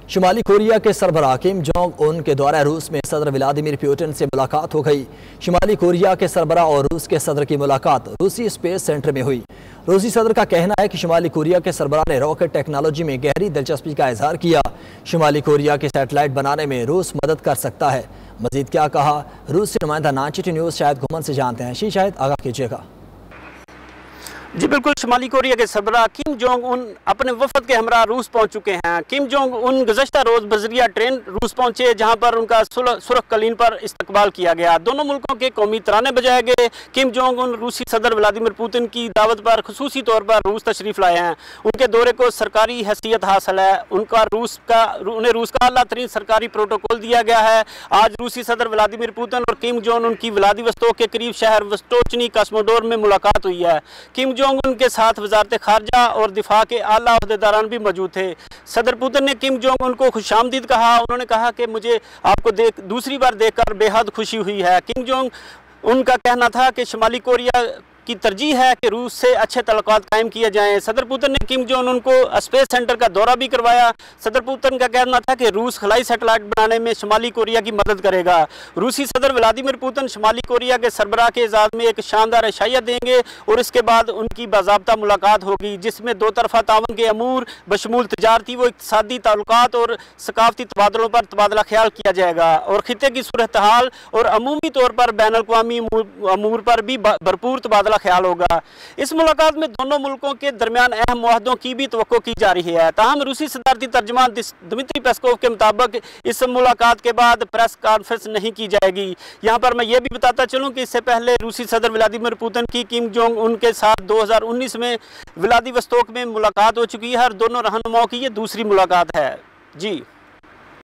शुमाली Korea के सरबराह Kim Jong Un के द्वारा रूस में सदर व्लादिमीर पुतिन से मुलाकात हो गई। शुमाली कोरिया के सरबराह और रूस के सदर की मुलाकात रूसी स्पेस सेंटर में हुई। रूसी सदर का कहना है कि शुमाली कोरिया के सरबराह ने रॉकेट टेक्नोलॉजी में गहरी दिलचस्पी का इजहार किया। शुमाली कोरिया की सैटेलाइट बनाने में रूस मदद कर सकता है। मजीद क्या कहा, रूस से नुमाइंदा नाचिटी न्यूज़ शायद घुमन से जानते हैं। शायद आगाह कीजिएगा। जी बिल्कुल, शुमाली कोरिया के सरबराह किम जोंग उन अपने वफद के हमरा रूस पहुंच चुके हैं। किम जोंग उन गुज़श्ता रोज़ बजरिया ट्रेन रूस पहुंचे, जहां पर उनका सुरख कलीन पर इस्तकबाल किया गया। दोनों मुल्कों के कौमी तराने बजाए गए। किम जोंग उन रूसी सदर व्लादिमीर पुतिन की दावत पर खुसूसी तौर पर रूस तशरीफ़ लाए हैं। उनके दौरे को सरकारी हैसियत हासिल है। उन्हें रूस का आला तरीन सरकारी प्रोटोकॉल दिया गया है। आज रूसी सदर व्लादिमीर पुतिन और किम जोंग उनकी व्लादिवोस्तोक के करीब शहर वोस्टोचनी कॉस्मोडोर में मुलाकात हुई है। किम जोंग उनके साथ वजारत खारजा और दिफा के आला अहदेदारान भी मौजूद थे। सदर पुतिन ने किम जोंग उनको खुशामदीद कहा। उन्होंने कहा कि मुझे आपको दूसरी बार देखकर बेहद खुशी हुई है। किम जोंग उनका कहना था कि शुमाली कोरिया की तरजीह है कि रूस से अच्छे तल्लुकात कायम किए जाएं। सदर पुतिन ने किम जोंग उनको स्पेस सेंटर का दौरा भी करवाया। सदर पुतिन का कहना था कि रूस खलाई सैटेलाइट बनाने में शुमाली कोरिया की मदद करेगा। रूसी सदर व्लादिमीर पुतिन शुमाली कोरिया के सरबराह के एजाज़ में एक शानदार इशाया देंगे और इसके बाद उनकी बाज़ाब्ता मुलाकात होगी, जिसमें दो तरफा तावन के अमूर बशमूल तजारती व इक़्तिसादी ताल्लुकात और सकाफती तबादलों पर तबादला ख्याल किया जाएगा और खिते की सूरत हाल और अमूमी तौर पर बैन अल-अक़वामी अमूर पर भी भरपूर तबादला ख्याल होगा। इस मुलाकात में दोनों मुल्कों के दरमियान अहम मुआहदों की भी तवक्को की जा रही है। ताहम रूसी सदारती तर्जुमान दिमित्री पेस्कोव के मुताबिक इस मुलाकात के बाद प्रेस कॉन्फ्रेंस नहीं की जाएगी। यहाँ पर मैं ये भी बताता चलूँ कि इससे पहले रूसी सदर व्लादिमीर पुतिन की किम जोंग उनके साथ 2019 में व्लादिवोस्तोक में मुलाकात हो चुकी है और दोनों रहनुमाओं की ये दूसरी मुलाकात है। जी।